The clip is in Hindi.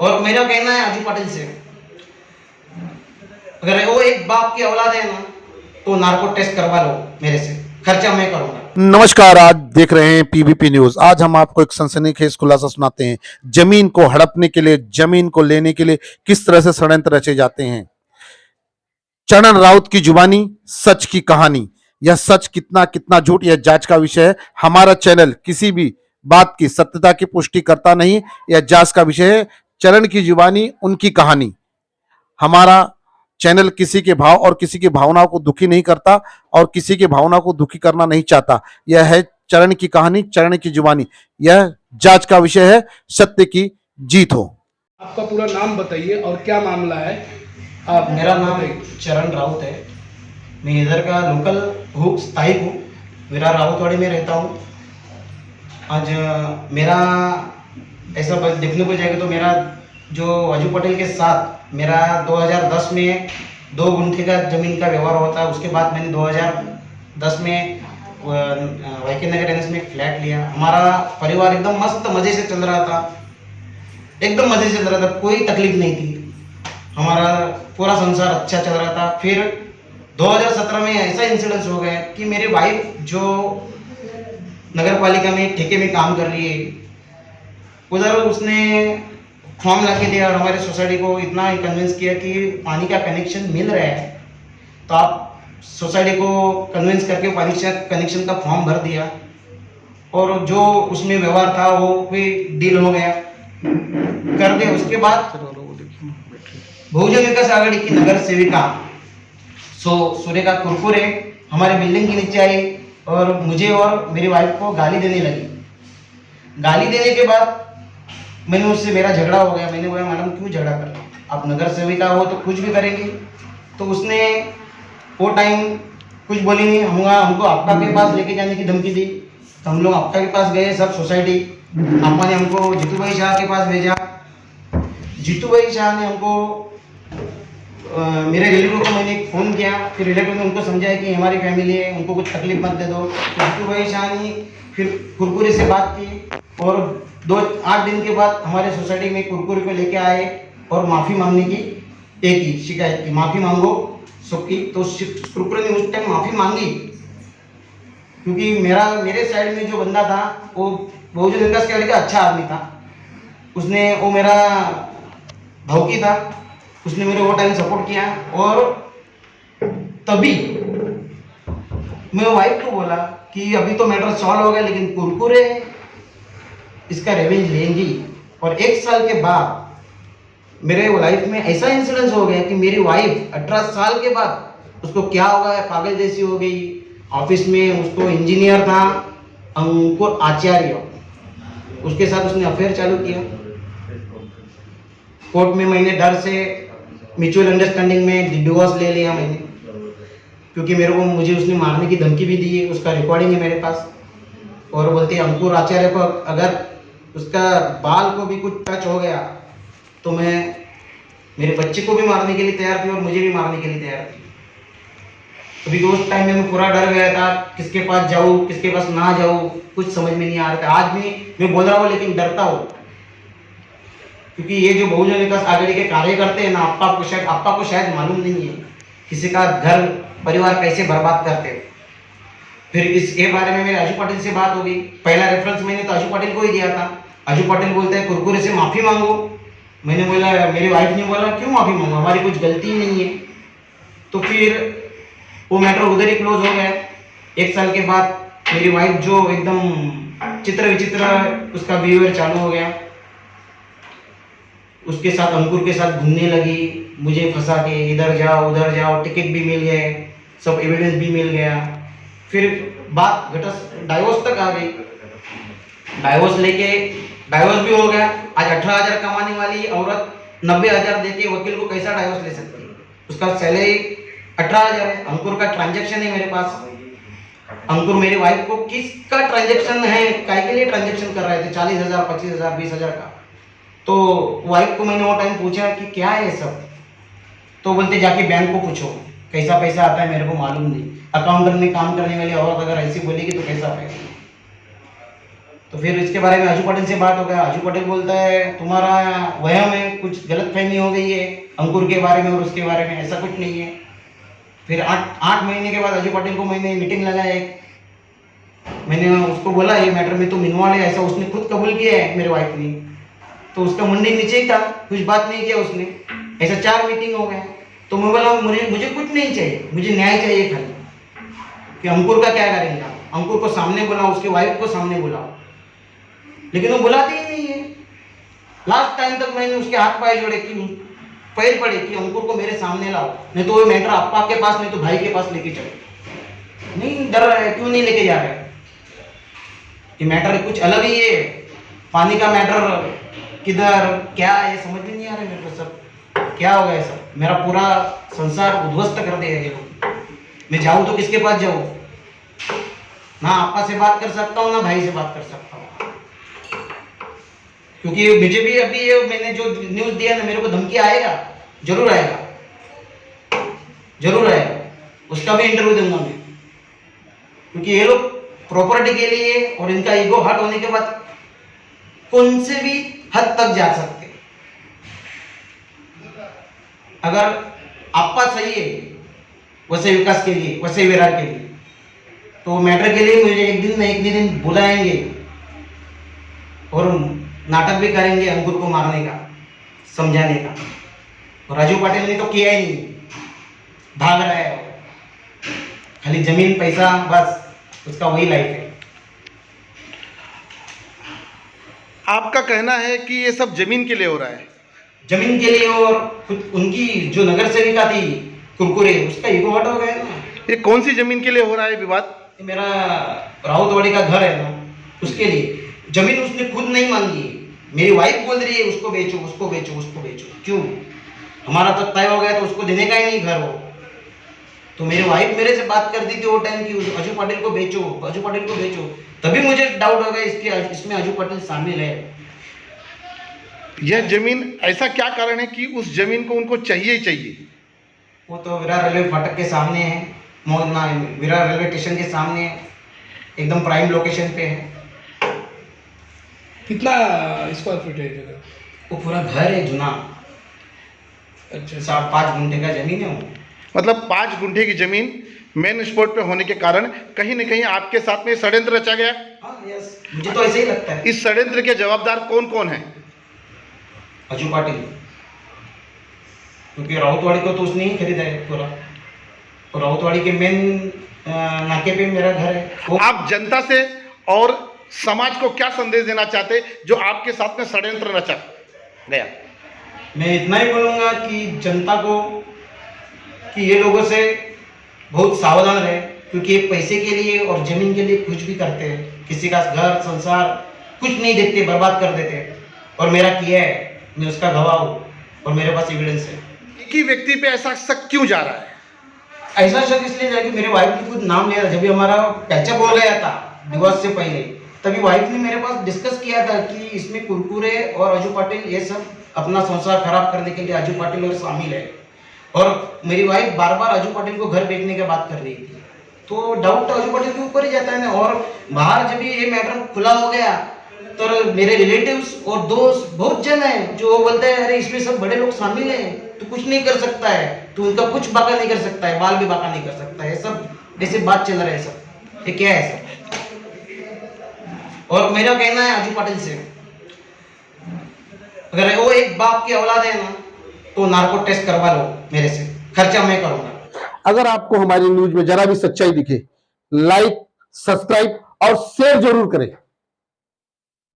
और मेरा कहना है अजू पटेल से, अगर वो एक बाप की औलाद है ना तो नार्को टेस्ट करवा लो मेरे से, खर्चा मैं करूंगा। नमस्कार, आज देख रहे हैं पीबीपी न्यूज। आज हम आपको एक सनसनीखेज खुलासा सुनाते हैं। जमीन को हड़पने के लिए, जमीन को लेने के लिए किस तरह से षड्यंत्र रचे जाते हैं। चरण राउत की जुबानी, सच की कहानी। यह सच कितना कितना झूठ, यह जांच का विषय है। हमारा चैनल किसी भी बात की सत्यता की पुष्टि करता नहीं, यह जांच का विषय है। चरण की जुबानी, उनकी कहानी। हमारा चैनल किसी के भाव और किसी की भावनाओं को दुखी नहीं करता और किसी की भावना को दुखी करना नहीं चाहता। यह है चरण की कहानी, चरण की जुबानी। यह जांच का विषय है, सत्य की जीत हो। आपका पूरा नाम बताइए और क्या मामला है। आप मेरा नाम चरण राउत है। मैं इधर का लोकल हूँ, स्थायी हूँ। मेरा राउतवाड़ी में रहता हूँ। आज मेरा ऐसा देखने को जाएगा तो मेरा जो अजू पटेल के साथ मेरा 2010 में 2 गुंठे का ज़मीन का व्यवहार होता है। उसके बाद मैंने 2010 में वाईके नगर एनएस में एक फ्लैट लिया। हमारा परिवार एकदम मस्त मज़े से चल रहा था, एकदम मज़े से चल रहा था, कोई तकलीफ नहीं थी। हमारा पूरा संसार अच्छा चल रहा था। फिर 2017 में ऐसा इंसिडेंस हो गया कि मेरी वाइफ जो नगर पालिका में ठेके में काम कर रही है, उधर उसने फॉर्म ला के दिया और हमारे सोसाइटी को इतना कन्विंस किया कि पानी का कनेक्शन मिल रहा है तो आप सोसाइटी को कन्विंस करके पानी का कनेक्शन का फॉर्म भर दिया। और जो उसमें व्यवहार था वो भी डील हो गया कर दिया। उसके बाद बहुजन विकास आघाड़ी की नगर सेविका सूर्यका कुरकुरे हमारे बिल्डिंग के नीचे आई और मुझे और मेरी वाइफ को गाली देने लगी। गाली देने के बाद मैंने उससे मेरा झगड़ा हो गया। मैंने बोला मैडम क्यों झगड़ा कर रहे हो, आप नगर सेविका हो तो कुछ भी करेंगे। तो उसने वो टाइम कुछ बोली नहीं, हमको आपका के पास लेके जाने की धमकी दी। तो हम लोग आपका के पास गए, सब सोसाइटी। आपा ने हमको जीतू भाई शाह के पास भेजा। जीतू भाई शाह ने हमको मेरे रिलेटिव को मैंने फ़ोन किया। फिर रिलेटिव ने उनको समझाया कि हमारी फैमिली है, उनको कुछ तकलीफ मत दे दो। तो जीतू भाई शाह ने फिर कुरकुरे से बात की और 8 दिन के बाद हमारे सोसाइटी में कुरकुरे को लेके आए और माफ़ी मांगने की एक ही शिकायत की, माफ़ी मांगो सबकी। तो कुरकुरे ने उस टाइम माफ़ी मांगी क्योंकि मेरे साइड में जो बंदा था वो बहुजन विकास आघाड़ी का अच्छा आदमी था। उसने वो मेरा भौकी था, उसने मेरे वो टाइम सपोर्ट किया। और तभी मैं वाइफ को बोला कि अभी तो मैटर सॉल्व हो गया लेकिन कुरकुरे इसका रेवेंज लेंगी। और 1 साल के बाद मेरे लाइफ में ऐसा इंसिडेंस हो गया कि मेरी वाइफ 18 साल के बाद उसको क्या होगा, पागल जैसी हो गई। ऑफिस में उसको इंजीनियर था अंकुर आचार्य, उसके साथ उसने अफेयर चालू किया। कोर्ट में मैंने डर से म्यूचुअल अंडरस्टैंडिंग में डिवोर्स ले लिया मैंने, क्योंकि मुझे उसने मारने की धमकी भी दी है। उसका रिकॉर्डिंग है मेरे पास। और बोलते हैं अंकुर आचार्य को अगर उसका बाल को भी कुछ टच हो गया तो मैं मेरे बच्चे को भी मारने के लिए तैयार थी और मुझे भी मारने के लिए तैयार थी। अभी उस टाइम में मैं पूरा डर गया था, किसके पास जाऊँ किसके पास ना जाऊँ, कुछ समझ में नहीं आ रहा था। आज भी मैं बोल रहा हूँ लेकिन डरता हूँ, क्योंकि ये जो बहुजन विकास आघाड़ी के कार्यकर्ते हैं ना, आपका को शायद मालूम नहीं है किसी का घर परिवार कैसे बर्बाद करते हैं। फिर इसके बारे में मेरे अजू पटेल से बात होगी। पहला रेफरेंस मैंने तो अजू पटेल को ही दिया था। अजू पटेल बोलते हैं कुरकुरे से माफ़ी मांगो। मैंने बोला, मेरी वाइफ ने बोला क्यों माफ़ी मांगो, हमारी कुछ गलती ही नहीं है। तो फिर वो मैटर उधर ही क्लोज हो गया। 1 साल के बाद मेरी वाइफ जो एकदम चित्र विचित्र उसका बिहेवियर चालू हो गया, उसके साथ अंकुर के साथ घूमने लगी, मुझे फंसा के इधर जाओ उधर जाओ, टिकट भी मिल गए, सब एविडेंस भी मिल गया। फिर बात डाइवोर्स तक आ गई। डाइवोर्स भी हो गया। आज 18,000 कमाने वाली औरत 90,000 देके वकील को कैसा डाइवोर्स ले सकती है। उसका सैलरी 18,000 है। अंकुर का ट्रांजैक्शन है मेरे पास। अंकुर मेरी वाइफ को किसका ट्रांजैक्शन है, काय के लिए ट्रांजैक्शन कर रहे थे 40,000 25,000 20,000 का। तो वाइफ को मैंने वो टाइम पूछा कि क्या है ये सब, तो बोलते जाके बैंक को पूछो कैसा पैसा आता है, मेरे को मालूम नहीं। अकाउंटेंट में काम करने वाली औरत अगर ऐसी बोलेगी तो कैसा पैसा। तो फिर इसके बारे में आजू पाटिल से बात हो गया। आजू पाटिल बोलता है तुम्हारा वहम है, कुछ गलतफहमी हो गई है अंकुर के बारे में और उसके बारे में, ऐसा कुछ नहीं है। फिर 8 महीने के बाद आजू पाटिल को मैंने मीटिंग लगाया एक, मैंने उसको बोला ये मैटर में तुम इन्वॉल्व है, ऐसा उसने खुद कबूल किया है मेरे वाइफ ने। तो उसका मुंडी नीचे ही था, कुछ बात नहीं किया उसने। ऐसा 4 मीटिंग हो गए। तो मैं बोला मुझे कुछ नहीं चाहिए, मुझे न्याय चाहिए खाली, कि अंकुर का क्या करेंगे आप। अंकुर को सामने बुलाओ, उसके वाइफ को सामने बुलाओ, लेकिन वो बुलाते ही नहीं है। लास्ट टाइम तक मैंने उसके हाथ पाए जोड़े कि पैर पड़े कि अंकुर को मेरे सामने लाओ, नहीं तो वो मैटर आपा के पास नहीं तो भाई के पास लेके चलो। नहीं डर रहा है, क्यों नहीं लेके जा रहे? ये मैटर कुछ अलग ही है, पानी का मैटर किधर क्या है समझ में नहीं आ रहा है मेरे को। सब क्या हो गया, सब मेरा पूरा संसार उद्ध्वस्त कर दिया ये लोग। मैं जाऊँ तो किसके पास जाऊँ? ना आपा से बात कर सकता हूँ ना भाई से बात कर सकता हूँ, क्योंकि मुझे भी अभी ये मैंने जो न्यूज़ दिया ना, मेरे को धमकी आएगा, जरूर आएगा, जरूर आएगा। उसका भी इंटरव्यू दूंगा मैं, क्योंकि ये लोग प्रॉपर्टी के लिए और इनका ईगो हर्ट होने के बाद कौन से भी हद तक जा सकते। अगर आपका सही है वैसे विकास के लिए, वैसे विराट के लिए, तो मैटर के लिए मुझे एक दिन न एक दिन बुलाएंगे और नाटक भी करेंगे अंकुर को मारने का, समझाने का। और राजू पाटिल ने तो किया ही नहीं, भाग रहा है, खाली जमीन पैसा बस उसका वही लाइफ है। आपका कहना है कि ये सब जमीन के लिए हो रहा है? जमीन के लिए, और उनकी जो नगर सेविका थी कुरकुरे, उसका ईगो हट हो गया ना। ये कौन सी जमीन के लिए हो रहा है विवाद? मेरा राउतवाड़ी का घर है ना, उसके लिए जमीन उसने खुद नहीं मांगी। मेरी वाइफ बोल रही है उसको बेचो, उसको बेचो, उसको बेचो। क्यों? हमारा तो तय हो गया तो उसको देने का ही नहीं घर हो। तो मेरी वाइफ मेरे से बात करती थी वो टाइम की अजू पाटिल को बेचो, अजू पाटिल को बेचो। तभी मुझे डाउट हो गया इसमें अजू पाटिल शामिल है। यह जमीन, ऐसा क्या कारण है कि उस जमीन को उनको चाहिए ही चाहिए? वो तो विरार रेलवे फाटक के सामने है, विरार रेलवे स्टेशन के सामने है, एकदम प्राइम लोकेशन पे है। कितना स्क्वायर फीट है जगह? वो पूरा घर है जुना, अच्छा 5 गुंठे का जमीन है वो। मतलब 5 गुंठे की जमीन मेन स्पॉट पे होने के कारण कहीं न कहीं आपके साथ में षड्यंत्र रचा गया। हाँ यस, मुझे तो ऐसे ही लगता है। इस षड्यंत्र के जवाबदार कौन कौन है? अजू पाटिल, क्योंकि राउतवाड़ी को तो उसने ही खरीदा है पूरा, और राउतवाड़ी के मेन नाके पे मेरा घर है वो। आप जनता से और समाज को क्या संदेश देना चाहते जो आपके साथ में षड्यंत्र रचा गया? मैं इतना ही बोलूँगा कि जनता को कि ये लोगों से बहुत सावधान रहे, क्योंकि ये पैसे के लिए और ज़मीन के लिए कुछ भी करते हैं। किसी का घर संसार कुछ नहीं देखते, बर्बाद कर देते। और मेरा किया है, मैं उसका गवाह हूँ और मेरे पास एविडेंस है। एक ही व्यक्ति पे ऐसा शक क्यों जा रहा है? ऐसा शक इसलिए जाए कि मेरे वाइफ ने खुद नाम लिया था, जब भी हमारा पैचअप हो गया था डिवोर्स से पहले, तभी वाइफ ने मेरे पास डिस्कस किया था कि इसमें कुरकुरे और अजू पाटिल ये सब अपना संसार खराब करने के लिए अजू पाटिल और शामिल है। और मेरी वाइफ बार बार अजू पाटिल को घर बेचने की बात कर रही थी, तो डाउट तो अजू पाटिल के ऊपर ही जाता है ना। और बाहर जब ये मैटर खुला हो गया तो मेरे रिलेटिव्स और दोस्त बहुत जन हैं जो बोलते हैं अरे इसमें सब बड़े लोग शामिल हैं, तो कुछ नहीं कर सकता है, तो उनका कुछ बाका नहीं कर सकता है, बाल भी बाका नहीं कर सकता है। सब ऐसे बात चल रहा है, सब ये क्या है सब। और मेरा कहना है अजू पाटिल से, अगर वो एक बाप की औलाद है ना तो नार्को टेस्ट करवा लो मेरे से, खर्चा मैं करूंगा। अगर आपको हमारी न्यूज में जरा भी सच्चाई दिखे, लाइक, सब्सक्राइब और शेयर जरूर करें।